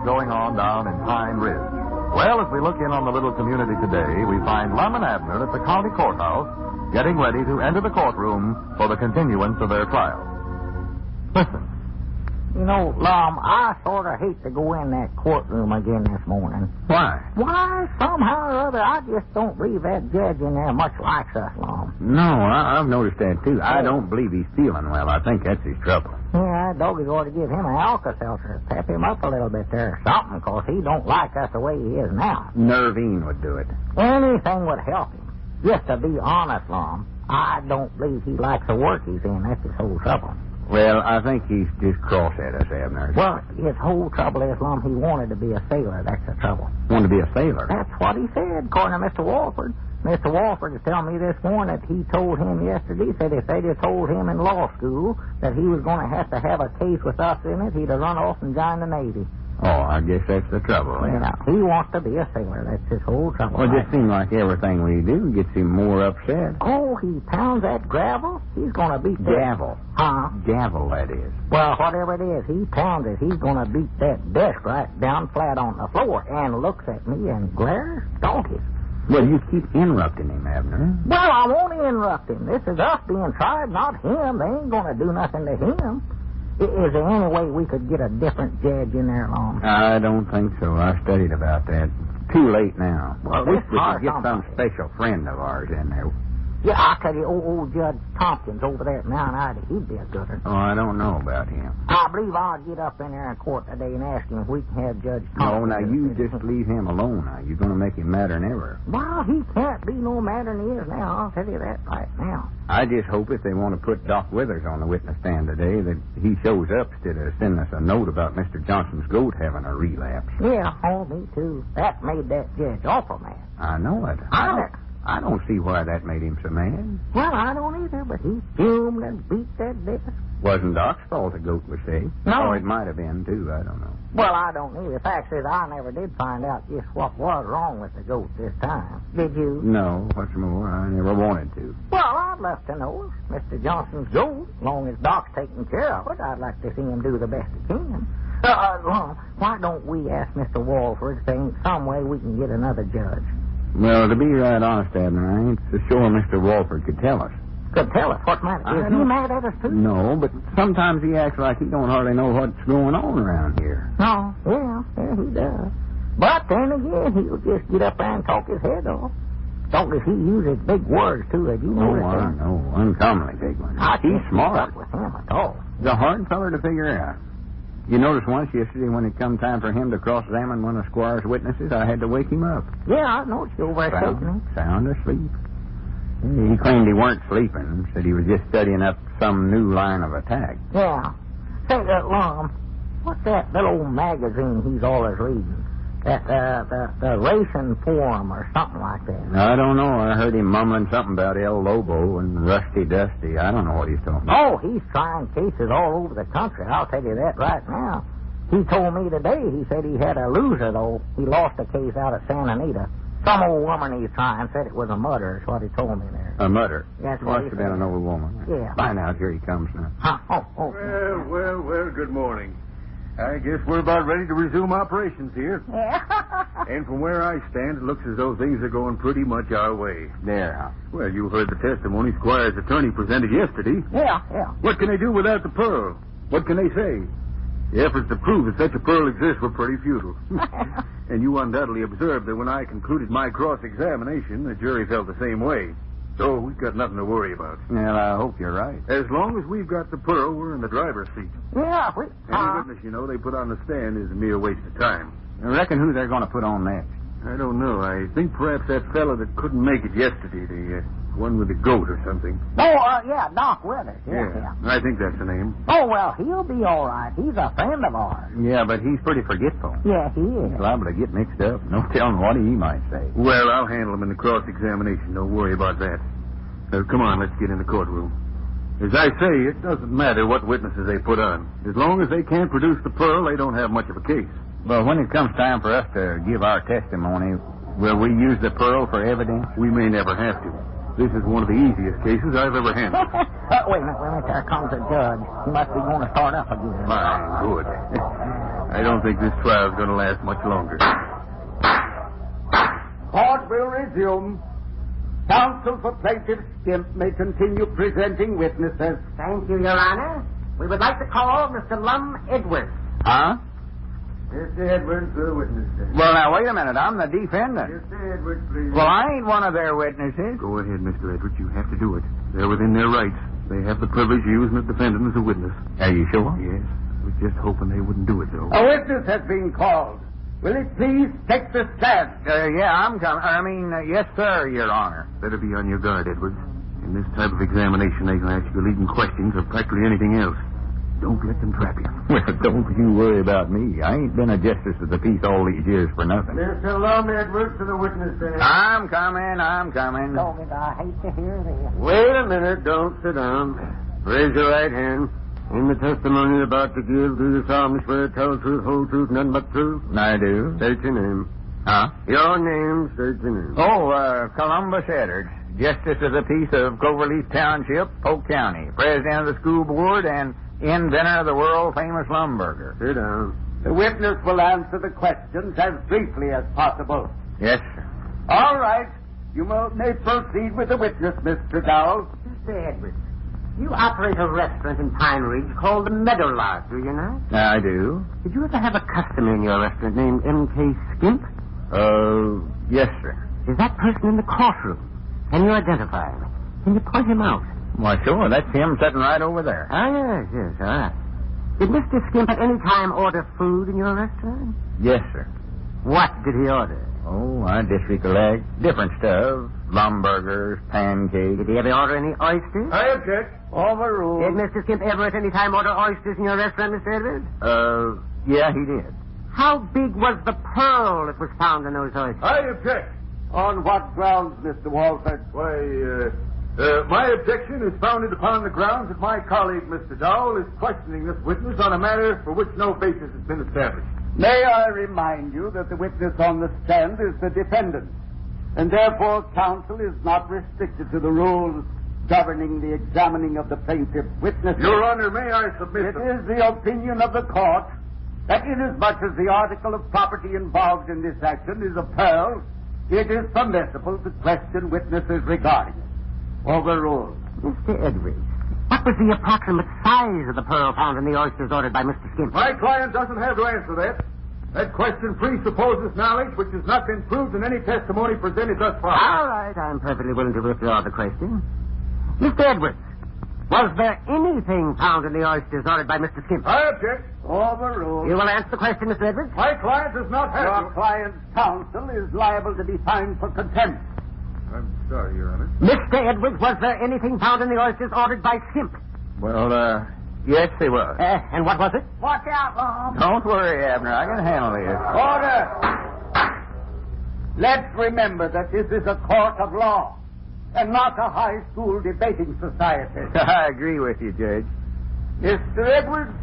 going on down in Pine Ridge. Well, as we look in on the little community today, we find Lum and Abner at the county courthouse getting ready to enter the courtroom for the continuance of their trial. Listen. You know, Lum, I sort of hate to go in that courtroom again this morning. Why? Why, somehow or other, I just don't believe that judge in there much likes us, Lum. No, I've noticed that, too. I don't believe he's feeling well. I think that's his trouble. Yeah, doggy ought to give him an Alka-Seltzer. Pep him up a little bit there or something, because he don't like us the way he is now. Nervine would do it. Anything would help him. Just to be honest, Lum, I don't believe he likes the work he's in. That's his whole trouble. Well, I think he's just cross at us, Abner. Well, his whole trouble is, Lum, he wanted to be a sailor. That's the trouble. Wanted to be a sailor? That's what he said, according to Mr. Walford. Mr. Walford is telling me this morning that he told him yesterday, said if they'd have told him in law school that he was going to have a case with us in it, he'd have run off and joined the Navy. Oh, I guess that's the trouble. Yeah, he wants to be a sailor. That's his whole trouble. Well, it just seems like everything we do gets him more upset. Oh, he pounds that gravel? He's going to beat that. Gavel. Huh? Gavel, that is. Well, whatever it is, he pounds it. He's going to beat that desk right down flat on the floor and looks at me and glares. Donkey. Well, you keep interrupting him, Abner. Well, I won't interrupt him. This is us being tried, not him. They ain't going to do nothing to him. Is there any way we could get a different judge in there, Lum? I don't think so. I studied about that. Too late now. Well, we could get some special friend of ours in there. Yeah, I'll tell you, old Judge Tompkins over there at Mount Ida, he'd be a good one. Oh, I don't know about him. I believe I'll get up in there in court today and ask him if we can have Judge Tompkins. No, now, you just leave him alone now. You're going to make him madder than ever. Well, he can't be no madder than he is now. I'll tell you that right now. I just hope if they want to put Doc Withers on the witness stand today that he shows up instead of sending us a note about Mr. Johnson's goat having a relapse. Yeah, oh, me too. That made that judge awful mad. I know it. I don't see why that made him so mad. Well, I don't either, but he fumed and beat that desk. Wasn't Doc's fault the goat was sick. No. Oh, it might have been, too. I don't know. Well, I don't either. The fact is, I never did find out just what was wrong with the goat this time. Did you? No, what's more, I never wanted to. Well, I'd love to know if Mr. Johnson's goat, as long as Doc's taking care of it, I'd like to see him do the best he can. Why don't we ask Mr. Walford if there ain't some way we can get another judge? Well, to be right honest, Abner, I ain't so sure Mr. Walford could tell us. Could tell us? What matter? Is he mad at us, too? No, but sometimes he acts like he don't hardly know what's going on around here. No, yeah, he does. But then again, he'll just get up there and talk his head off. Don't if he uses big words, too. Have you noticed that? I know. Uncommonly big ones. He's smart. With him at all. He's a hard feller to figure out. You noticed once yesterday when it come time for him to cross-examine one of Squire's witnesses, I had to wake him up. Yeah, I noticed you over there shaking him. Sound asleep. He claimed he weren't sleeping, said he was just studying up some new line of attack. Yeah. Say, Lum, what's that little old magazine he's always reading? That, the Racing Forum or something like that. I don't know. I heard him mumbling something about El Lobo and Rusty Dusty. I don't know what he's talking Oh, about. he's trying cases all over the country. I'll tell you that right now. He told me today, he said he had a loser, though. He lost a case out at Santa Anita. Some old woman he's trying said it was a murder, is what he told me there. A murder? Yes, what Must have been an old woman. Yeah. By now, here he comes now. Huh? Oh. Well, good morning. I guess we're about ready to resume operations here. Yeah. And from where I stand, it looks as though things are going pretty much our way. There. Well, you heard the testimony Squire's attorney presented yesterday. Yeah. What can they do without the pearl? What can they say? The efforts to prove that such a pearl exists were pretty futile. And you undoubtedly observed that when I concluded my cross-examination, the jury felt the same way. So we've got nothing to worry about. Well, I hope you're right. As long as we've got the pearl, we're in the driver's seat. Yeah, Any witness, they put on the stand is a mere waste of time. I reckon who they're going to put on next? I don't know. I think perhaps that fellow that couldn't make it yesterday, the one with the goat or something. Oh, yeah, Doc Withers. Yeah. I think that's the name. Oh, well, he'll be all right. He's a friend of ours. Yeah, but he's pretty forgetful. Yeah, he is. He's liable to get mixed up. No telling what he might say. Well, I'll handle him in the cross-examination. Don't worry about that. Come on, let's get in the courtroom. As I say, it doesn't matter what witnesses they put on. As long as they can't produce the pearl, they don't have much of a case. But when it comes time for us to give our testimony, will we use the pearl for evidence? We may never have to. This is one of the easiest cases I've ever handled. Wait a minute. There comes the judge. He must be going to start up again. My good. I don't think this trial's going to last much longer. Court will resume. Counsel for Plaintiff Skimp may continue presenting witnesses. Thank you, Your Honor. We would like to call Mr. Lum Edwards. Huh? Mr. Edwards, the witness. Well, now, wait a minute. I'm the defendant. Mr. Edwards, please. Well, I ain't one of their witnesses. Go ahead, Mr. Edwards. You have to do it. They're within their rights. They have the privilege of using the defendant as a witness. Are you sure? Yes. We're just hoping they wouldn't do it, though. A witness has been called. Will he please take the stand? Yeah, I'm coming. Yes, sir, Your Honor. Better be on your guard, Edwards. In this type of examination, they can ask you leading questions or practically anything else. Don't let them trap you. Well, don't you worry about me. I ain't been a justice of the peace all these years for nothing. Mr. Lum Edwards to the witness stand. I'm coming. Doggone, I hate to hear this. Wait a minute. Don't sit down. Raise your right hand. In the testimony you're about to give, do you solemnly swear to tell the truth, whole truth, nothing but the truth? I do. State your name. Huh? Your name, state your name. Columbus Edwards, Justice of the Peace of Cloverleaf Township, Polk County, President of the School Board, and inventor of the world-famous Lumburger. Sit down. The witness will answer the questions as briefly as possible. Yes, sir. All right. You may proceed with the witness, Mr. Dowell. Mr. Edwards, you operate a restaurant in Pine Ridge called the Meadowlark, do you not? I do. Did you ever have a customer in your restaurant named M.K. Skimp? Yes, sir. Is that person in the courtroom? Can you identify him? Can you point him out? Why, sure. That's him sitting right over there. Yes, all right. Did Mr. Skimp at any time order food in your restaurant? Yes, sir. What did he order? Oh, I disrecollect. Different stuff. Lumburgers, pancakes. Did he ever order any oysters? I object. Overruled. Did Mr. Skimp ever at any time order oysters in your restaurant, Mr. Edwards? Yeah, he did. How big was the pearl that was found in those oysters? I object. On what grounds, Mr. Walford? Why, my objection is founded upon the grounds that my colleague, Mr. Dowell, is questioning this witness on a matter for which no basis has been established. May I remind you that the witness on the stand is the defendant, and therefore counsel is not restricted to the rules governing the examining of the plaintiff's witnesses. Your Honor, may I submit It is the opinion of the court that inasmuch as the article of property involved in this action is a pearl, it is permissible to question witnesses regarding it. Overruled. Mr. Edwards, what was the approximate size of the pearl found in the oysters ordered by Mr. Skimp? My client doesn't have to answer that. That question presupposes knowledge which has not been proved in any testimony presented thus far. All right, I'm perfectly willing to withdraw the question. Mr. Edwards, was there anything found in the oysters ordered by Mr. Skimp? I object. Overruled. You will answer the question, Mr. Edwards? My client does not have Your client's counsel is liable to be fined for contempt. I'm sorry, Your Honor. Mr. Edwards, was there anything found in the oysters ordered by Skimp? Well, yes, there was. And what was it? Watch out, Lum. Don't worry, Abner. I can handle this. Order. Let's remember that this is a court of law and not a high school debating society. I agree with you, Judge. Mr. Edwards,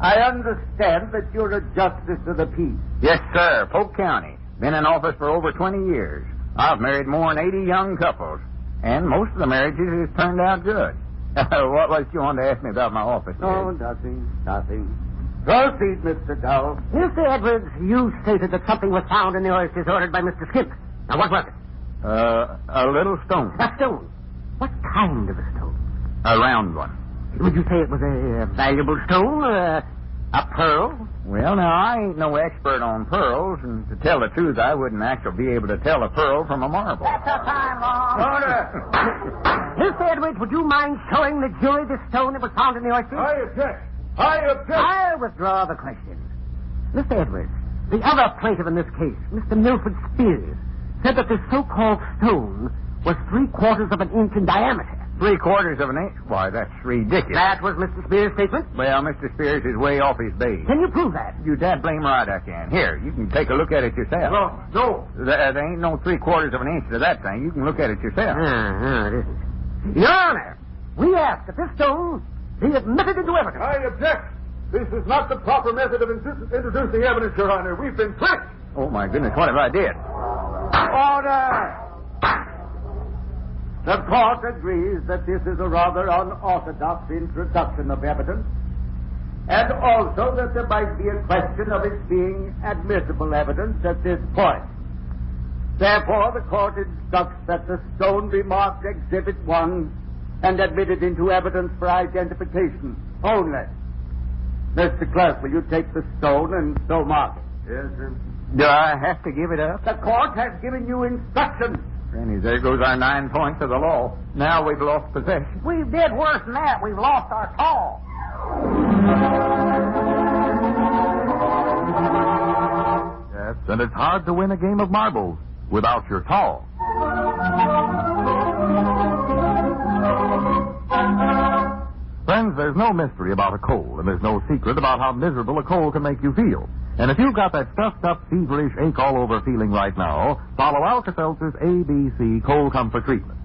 I understand that you're a justice of the peace. Yes, sir. Polk County. Been in office for over 20 years. I've married more than 80 young couples, and most of the marriages have turned out good. What was you wanted to ask me about my office? No, Judge? nothing. Proceed, Mr. Dowell. Mr. Edwards, you stated that something was found in the oysters ordered by Mr. Skimp. Now, what was it? A little stone. A stone. What kind of a stone? A round one. Would you say it was a valuable stone? A pearl? Well, now, I ain't no expert on pearls, and to tell the truth, I wouldn't actually be able to tell a pearl from a marble. That's our time, Lum. Order. Mr. Edwards, would you mind showing the jury the stone that was found in the oysters? I object. I object. I'll withdraw the question. Mr. Edwards, the other plaintiff in this case, Mr. Milford Spears, said that this so-called stone was 3/4 of an inch in diameter. 3/4 of an inch? Why, that's ridiculous. That was Mr. Spears' statement? Well, Mr. Spears is way off his base. Can you prove that? You dad blame right I can. Here, you can take a look at it yourself. No. There ain't no 3/4 of an inch to that thing. You can look at it yourself. No, it isn't. Your Honor, we ask that this stone be admitted into evidence. I object. This is not the proper method of introducing evidence, Your Honor. We've been tricked. Oh, my goodness, what have I did? Order. The court agrees that this is a rather unorthodox introduction of evidence. and also that there might be a question of its being admissible evidence at this point. Therefore, the court instructs that the stone be marked Exhibit 1 and admitted into evidence for identification only. Mr. Clerk, will you take the stone and so mark it? Yes, sir. Do I have to give it up? The court has given you instructions. Granny, there goes our 9 points of the law. Now we've lost possession. We did worse than that. We've lost our tall. Yes, and it's hard to win a game of marbles without your tall. Friends, there's no mystery about a cold, and there's no secret about how miserable a cold can make you feel. And if you've got that stuffed up, feverish, ache all over feeling right now, follow Alka-Seltzer's ABC Cold Comfort Treatment.